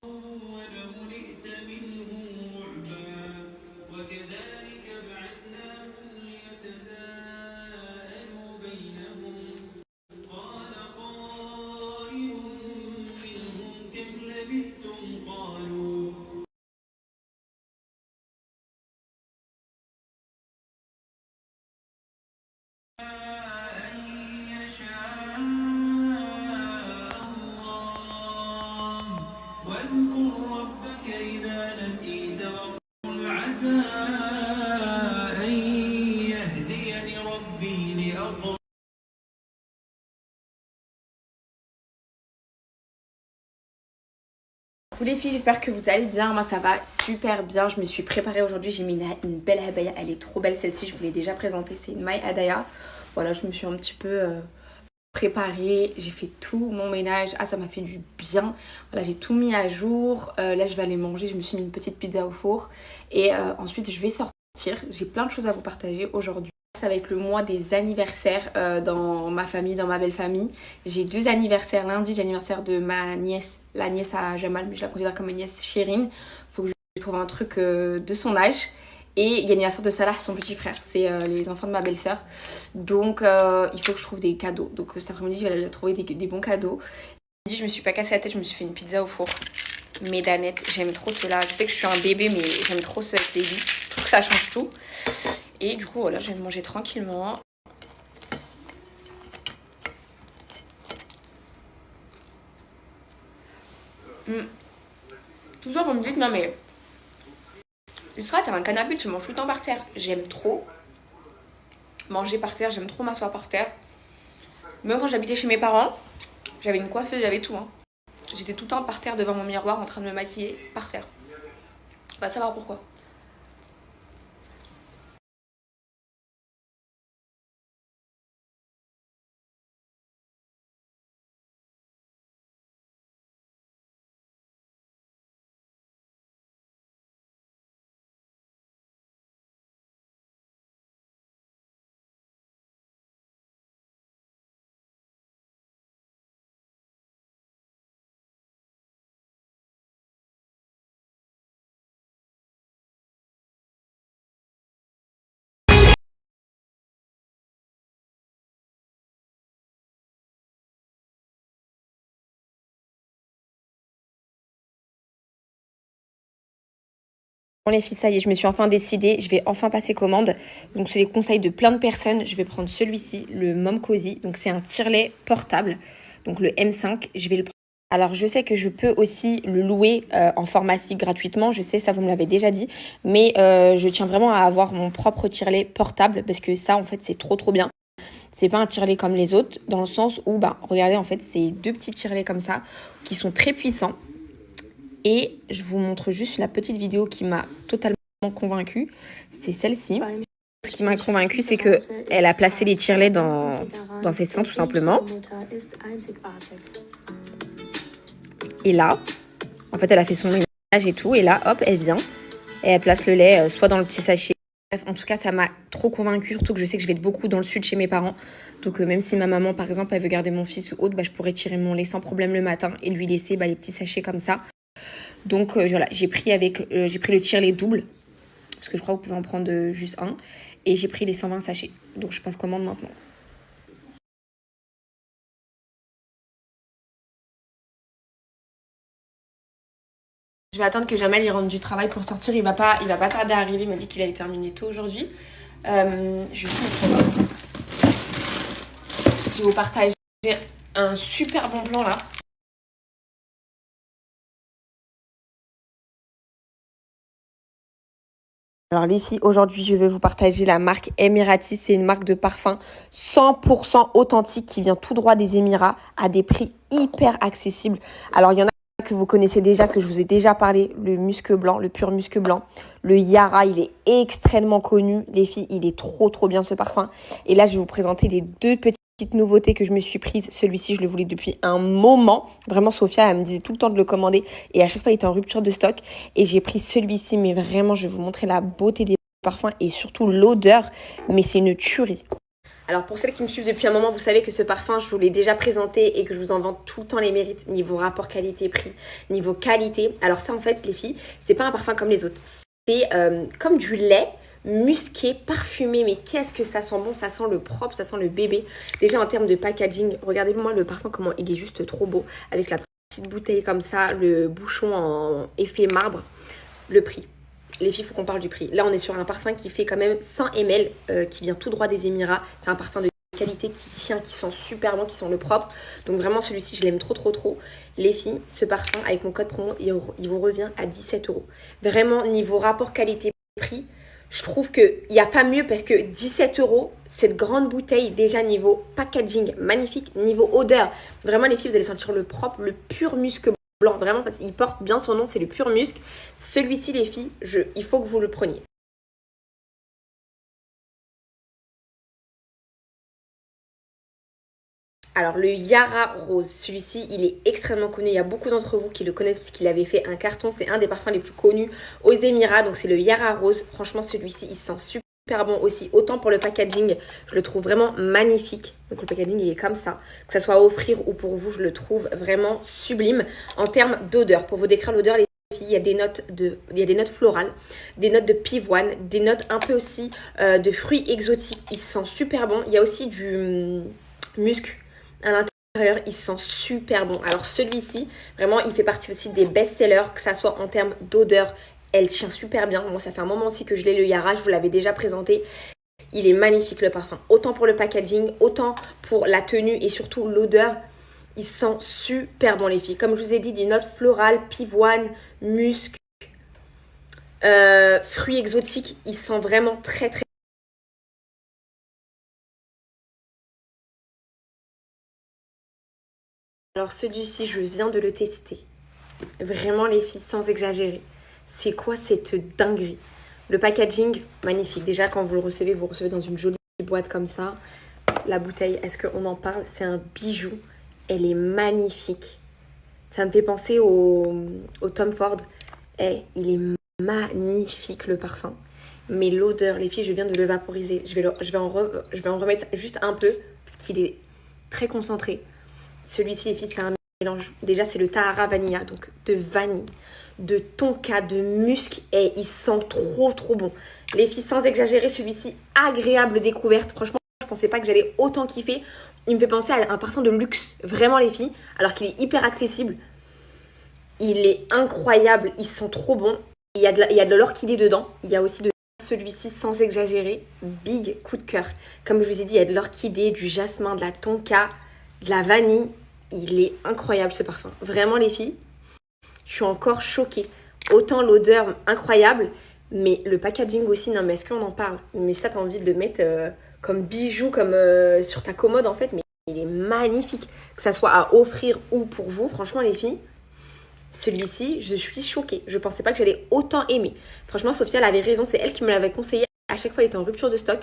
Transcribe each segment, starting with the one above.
ولملئت منهم رعبا وكذلك بعثناهم ليتساءلوا بينهم قال قائل منهم كم لبثتم قالوا أن يشاء الله واذكر ربك إذا نسيت وقل عسى أن يهديني ربي لأقرب. Coucou les filles, j'espère que vous allez bien. Moi ça va super bien. Je me suis préparée aujourd'hui. J'ai mis une belle abaya. Elle est trop belle celle-ci. Je vous l'ai déjà présentée. C'est une My Adaya. Voilà, je me suis un petit peu préparée. J'ai fait tout mon ménage. Ah, ça m'a fait du bien. Voilà, j'ai tout mis à jour. Là, je vais aller manger. Je me suis mis une petite pizza au four. Et ensuite, je vais sortir. J'ai plein de choses à vous partager aujourd'hui. Ça va être le mois des anniversaires dans ma famille, dans ma belle famille. J'ai 2 anniversaires. Lundi, j'ai l'anniversaire de ma nièce, la nièce à Jamal, mais je la considère comme ma nièce Chérine. Faut que je trouve un truc de son âge. Et il y a l'anniversaire de Salah, son petit frère. C'est les enfants de ma belle-sœur. Donc il faut que je trouve des cadeaux. Donc cet après-midi, je vais aller trouver des bons cadeaux. Je me suis pas cassé la tête, je me suis fait une pizza au four. Médanette, j'aime trop cela. Je sais que je suis un bébé, mais j'aime trop ce avec baby. Je trouve que ça change tout. Et du coup, voilà, je vais manger tranquillement. Toujours, vous me dites, non mais, Yusra, t'as un canapé, tu manges tout le temps par terre. J'aime trop manger par terre, j'aime trop m'asseoir par terre. Même quand j'habitais chez mes parents, j'avais une coiffeuse, j'avais tout. Hein. J'étais tout le temps par terre devant mon miroir en train de me maquiller, par terre. Va savoir pourquoi. Bon les filles, ça y est, je me suis enfin décidée, je vais enfin passer commande. Donc c'est les conseils de plein de personnes. Je vais prendre celui-ci, le Mom Cozy. Donc c'est un tire-lait portable, donc le M5. Je vais le prendre. Alors je sais que je peux aussi le louer en pharmacie gratuitement. Je sais, ça vous me l'avez déjà dit. Mais je tiens vraiment à avoir mon propre tire-lait portable parce que ça en fait c'est trop bien. C'est pas un tire-lait comme les autres dans le sens où, bah regardez en fait c'est 2 petits tire-laits comme ça qui sont très puissants. Et je vous montre juste la petite vidéo qui m'a totalement convaincue. C'est celle-ci. Ce qui m'a convaincue, c'est qu'elle a placé les tire-laits dans ses seins, tout simplement. Et là, en fait, elle a fait son ménage et tout. Et là, hop, elle vient. Et elle place le lait soit dans le petit sachet. Bref, en tout cas, ça m'a trop convaincue. Surtout que je sais que je vais être beaucoup dans le sud chez mes parents. Donc, même si ma maman, par exemple, elle veut garder mon fils ou autre, bah, je pourrais tirer mon lait sans problème le matin et lui laisser les petits sachets comme ça. Donc voilà, j'ai pris le tire-lait double, parce que je crois que vous pouvez en prendre juste un. Et j'ai pris les 120 sachets. Donc je passe commande maintenant. Je vais attendre que Jamal il rentre du travail pour sortir. Il va pas tarder à arriver. Il m'a dit qu'il allait terminer tôt aujourd'hui. Je vais vous partager un super bon plan là. Alors les filles, aujourd'hui je vais vous partager la marque Emirati. C'est une marque de parfum 100% authentique qui vient tout droit des Émirats à des prix hyper accessibles. Alors il y en a que vous connaissez déjà, que je vous ai déjà parlé, le musc blanc, le pur musc blanc. Le Yara, il est extrêmement connu. Les filles, il est trop bien ce parfum. Et là je vais vous présenter les 2 petites nouveautés que je me suis prise. Celui-ci, je le voulais depuis un moment. Vraiment, Sophia, elle me disait tout le temps de le commander. Et à chaque fois, il était en rupture de stock. Et j'ai pris celui-ci. Mais vraiment, je vais vous montrer la beauté des parfums et surtout l'odeur. Mais c'est une tuerie. Alors pour celles qui me suivent depuis un moment, vous savez que ce parfum, je vous l'ai déjà présenté et que je vous en vante tout le temps les mérites niveau rapport qualité-prix, niveau qualité. Alors ça en fait les filles, c'est pas un parfum comme les autres. C'est comme du lait musqué, parfumé, mais qu'est-ce que ça sent bon, ça sent le propre, ça sent le bébé. Déjà en termes de packaging, regardez-moi le parfum comment il est juste trop beau, avec la petite bouteille comme ça, le bouchon en effet marbre, le prix. Les filles, il faut qu'on parle du prix. Là, on est sur un parfum qui fait quand même 100 ml, qui vient tout droit des Émirats. C'est un parfum de qualité qui tient, qui sent super bon, qui sent le propre. Donc vraiment, celui-ci, je l'aime trop, trop, trop. Les filles, ce parfum, avec mon code promo, il vous revient à 17 €. Vraiment, niveau rapport qualité-prix, je trouve qu'il n'y a pas mieux parce que 17 €, cette grande bouteille, déjà niveau packaging, magnifique, niveau odeur. Vraiment, les filles, vous allez sentir le propre, le pur musc blanc. Vraiment, parce qu'il porte bien son nom, c'est le pur musc. Celui-ci, les filles, il faut que vous le preniez. Alors, le Yara Rose, celui-ci, il est extrêmement connu. Il y a beaucoup d'entre vous qui le connaissent parce qu'il avait fait un carton. C'est un des parfums les plus connus aux Émirats. Donc, c'est le Yara Rose. Franchement, celui-ci, il sent super bon aussi. Autant pour le packaging, je le trouve vraiment magnifique. Donc, le packaging, il est comme ça. Que ça soit à offrir ou pour vous, je le trouve vraiment sublime. En termes d'odeur, pour vous décrire l'odeur, les filles, il y a des notes florales, des notes de pivoine, des notes un peu aussi de fruits exotiques. Il sent super bon. Il y a aussi du musc à l'intérieur, il sent super bon. Alors celui-ci, vraiment, il fait partie aussi des best-sellers, que ça soit en termes d'odeur, elle tient super bien. Moi, ça fait un moment aussi que je l'ai, le Yara, je vous l'avais déjà présenté. Il est magnifique le parfum, autant pour le packaging, autant pour la tenue et surtout l'odeur. Il sent super bon les filles. Comme je vous ai dit, des notes florales, pivoine, musc, fruits exotiques. Il sent vraiment très très. Alors celui-ci, je viens de le tester. Vraiment les filles, sans exagérer. C'est quoi cette dinguerie? Le packaging, magnifique. Déjà, quand vous le recevez, vous recevez dans une jolie boîte comme ça. La bouteille, est-ce qu'on en parle? C'est un bijou. Elle est magnifique. Ça me fait penser au Tom Ford. Il est magnifique le parfum. Mais l'odeur, les filles, je viens de le vaporiser. Je vais en remettre juste un peu parce qu'il est très concentré. Celui-ci, les filles, c'est un mélange. Déjà, c'est le Tahara Vanilla, donc de vanille, de tonka, de musc. Et il sent trop, trop bon. Les filles, sans exagérer, celui-ci, agréable découverte. Franchement, je pensais pas que j'allais autant kiffer. Il me fait penser à un parfum de luxe, vraiment les filles, alors qu'il est hyper accessible. Il est incroyable, il sent trop bon. Il y a de l'orchidée dedans. Il y a aussi de celui-ci, sans exagérer, big coup de cœur. Comme je vous ai dit, il y a de l'orchidée, du jasmin, de la tonka, de la vanille. Il est incroyable ce parfum. Vraiment les filles, je suis encore choquée. Autant l'odeur incroyable, mais le packaging aussi. Non mais est-ce qu'on en parle? Mais ça, t'as envie de le mettre comme bijou, comme sur ta commode en fait. Mais il est magnifique. Que ça soit à offrir ou pour vous. Franchement les filles, celui-ci, je suis choquée. Je pensais pas que j'allais autant aimer. Franchement, Sophia, elle avait raison. C'est elle qui me l'avait conseillé. À chaque fois, elle était en rupture de stock.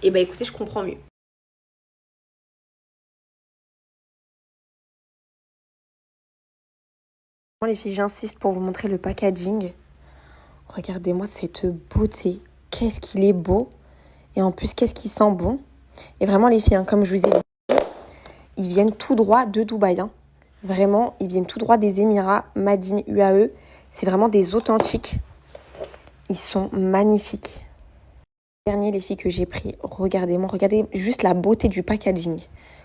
Et bah écoutez, je comprends mieux. Les filles, j'insiste pour vous montrer le packaging. Regardez-moi cette beauté. Qu'est-ce qu'il est beau. Et en plus, qu'est-ce qu'il sent bon. Et vraiment, les filles, comme je vous ai dit, ils viennent tout droit de Dubaï. Vraiment, ils viennent tout droit des Émirats, Made in UAE. C'est vraiment des authentiques. Ils sont magnifiques. Dernier, les filles, que j'ai pris, regardez-moi. Regardez juste la beauté du packaging.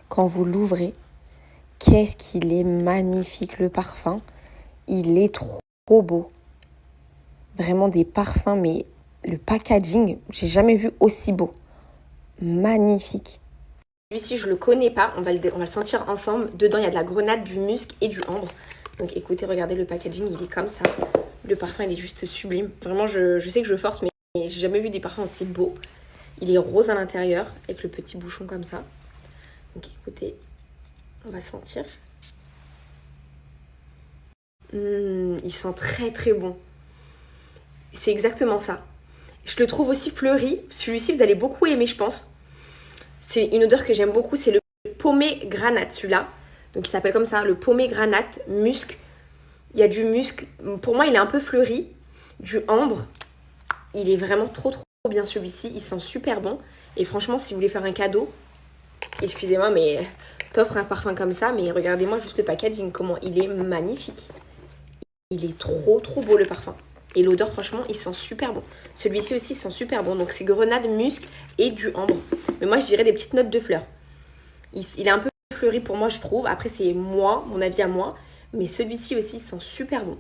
Quand vous l'ouvrez, qu'est-ce qu'il est magnifique, le parfum. Il est trop beau. Vraiment des parfums, mais le packaging, j'ai jamais vu aussi beau. Magnifique. Celui-ci, je le connais pas. On va le sentir ensemble. Dedans, il y a de la grenade, du musc et du ambre. Donc écoutez, regardez le packaging, il est comme ça. Le parfum, il est juste sublime. Vraiment, je sais que je force, mais j'ai jamais vu des parfums aussi beaux. Il est rose à l'intérieur, avec le petit bouchon comme ça. Donc écoutez, on va sentir. Il sent très très bon. C'est exactement ça. Je le trouve aussi fleuri. Celui-ci, vous allez beaucoup aimer, je pense. C'est une odeur que j'aime beaucoup. C'est le paumé granate, celui-là. Donc, il s'appelle comme ça, le paumé granate, musc. Il y a du musc. Pour moi, il est un peu fleuri. Du ambre. Il est vraiment trop trop bien, celui-ci. Il sent super bon. Et franchement, si vous voulez faire un cadeau, Excusez-moi, mais t'offres un parfum comme ça, mais regardez-moi juste le packaging, comment il est magnifique. Il est trop beau le parfum. Et l'odeur, franchement, il sent super bon. Celui-ci aussi, il sent super bon. Donc, c'est grenade, musc et du ambre. Mais moi, je dirais des petites notes de fleurs. Il est un peu fleuri pour moi, je trouve. Après, c'est moi, mon avis à moi. Mais celui-ci aussi, il sent super bon.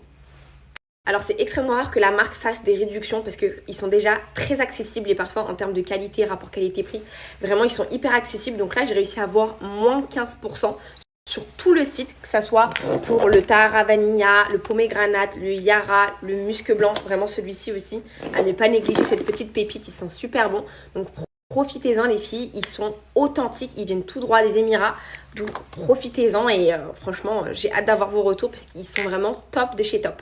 Alors, c'est extrêmement rare que la marque fasse des réductions parce qu'ils sont déjà très accessibles, les parfums, en termes de qualité, rapport qualité-prix. Vraiment, ils sont hyper accessibles. Donc là, j'ai réussi à avoir moins 15% sur tout le site, que ça soit pour le Tahara Vanilla, le Pomegranate, le Yara, le Musc Blanc, vraiment celui-ci aussi, à ne pas négliger cette petite pépite, ils sont super bons. Donc profitez-en les filles, ils sont authentiques, ils viennent tout droit des Émirats, donc profitez-en et franchement, j'ai hâte d'avoir vos retours parce qu'ils sont vraiment top de chez top.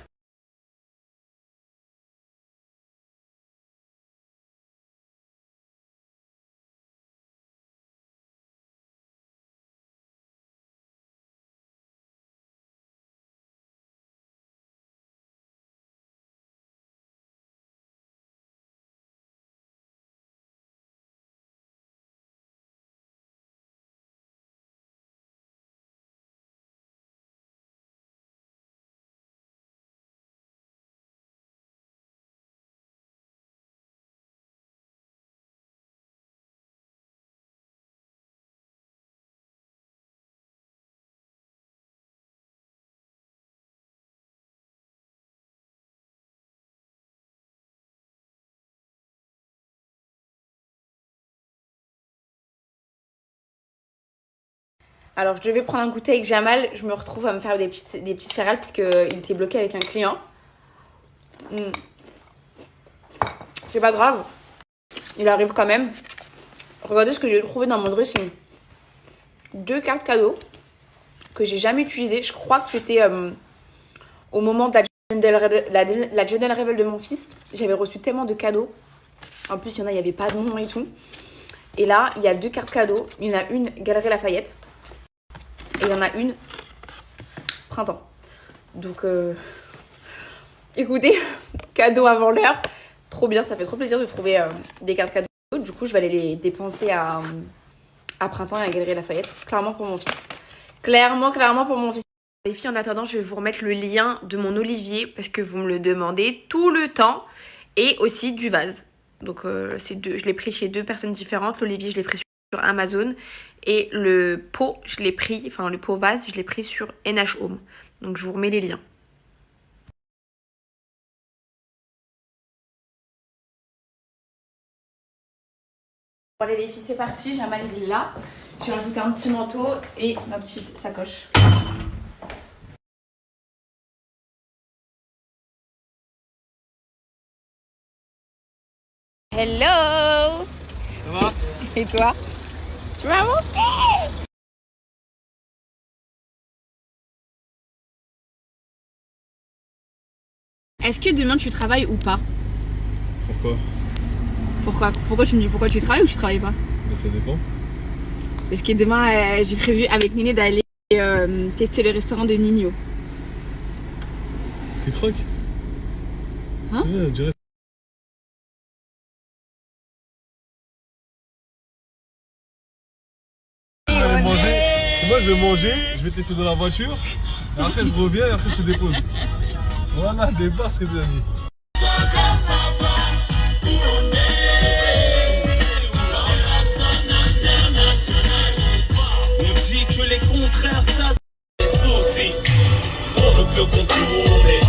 Alors je devais prendre un goûter avec Jamal, je me retrouve à me faire des petites céréales parce qu'il était bloqué avec un client. C'est pas grave, il arrive quand même. Regardez ce que j'ai trouvé dans mon dressing. 2 cartes cadeaux que j'ai jamais utilisées. Je crois que c'était au moment de la General Revel de mon fils. J'avais reçu tellement de cadeaux. En plus, il y en a, il n'y avait pas de nom et tout. Et là, il y a 2 cartes cadeaux. Il y en a une Galerie Lafayette. Et il y en a une Printemps. Donc, écoutez, cadeau avant l'heure. Trop bien, ça fait trop plaisir de trouver des cartes cadeaux. Du coup, je vais aller les dépenser à Printemps et à Galerie Lafayette. Clairement pour mon fils. Clairement pour mon fils. Les filles, en attendant, je vais vous remettre le lien de mon olivier parce que vous me le demandez tout le temps. Et aussi du vase. Donc, je l'ai pris chez 2 personnes différentes. L'olivier, je l'ai pris sur Amazon. Et le pot, le pot vase, je l'ai pris sur NH Home. Donc, je vous remets les liens. Bon, allez les filles, c'est parti. Jamal il est là. J'ai rajouté un petit manteau et ma petite sacoche. Hello! Ça va? Et toi? Tu vas monter? Est-ce que demain tu travailles ou pas? Pourquoi? Pourquoi tu me dis pourquoi tu travailles ou tu travailles pas? Mais ça dépend. Parce que demain j'ai prévu avec Néné d'aller tester le restaurant de Nino. T'es croque? Hein? Ouais, on dirait. C'est moi, je vais manger, je vais tester dans la voiture, et après je reviens et après je te dépose. Voilà, débat ce que tu as dit. On dit que les contraires, ça des soucis. On ne peut contourner.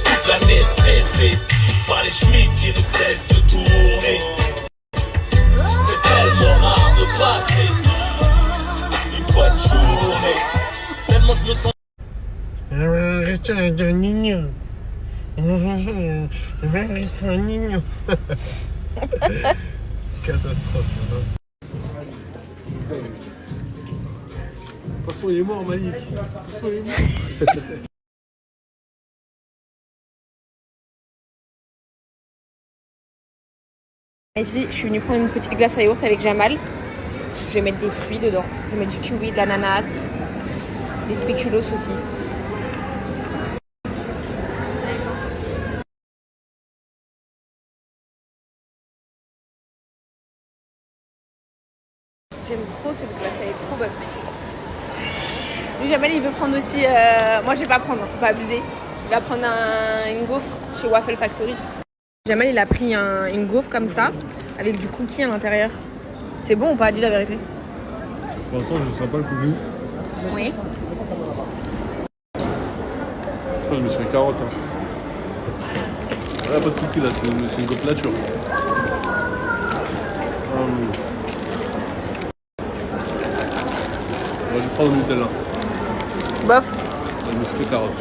Toute l'année stressée par les schmitts qui ne cessent de tourner. C'est tellement rare de passer une bonne journée. Tellement je me sens. Restaurant de Nino. Restaurant Nino. Catastrophe. De toute façon, il est mort, Malik. De toute façon, il est mort. Je suis venue prendre une petite glace à yaourt avec Jamal. Je vais mettre des fruits dedans. Je vais mettre du kiwi, de l'ananas, des spéculoos aussi. J'aime trop cette glace, elle est trop bonne. Lui, Jamal, il veut prendre aussi... Moi, je vais pas prendre, faut pas abuser. Il va prendre une gaufre chez Waffle Factory. Jamal, il a pris une gaufre comme ça, avec du cookie à l'intérieur. C'est bon ou pas? Dis la vérité. Pour l'instant, je sens pas le cookie. Oui. Je me suis fait carotte. Hein. Ah, pas de cookie là, c'est une gaufre nature. On va lui prendre le Nutella. Bof. Je me suis fait carotte.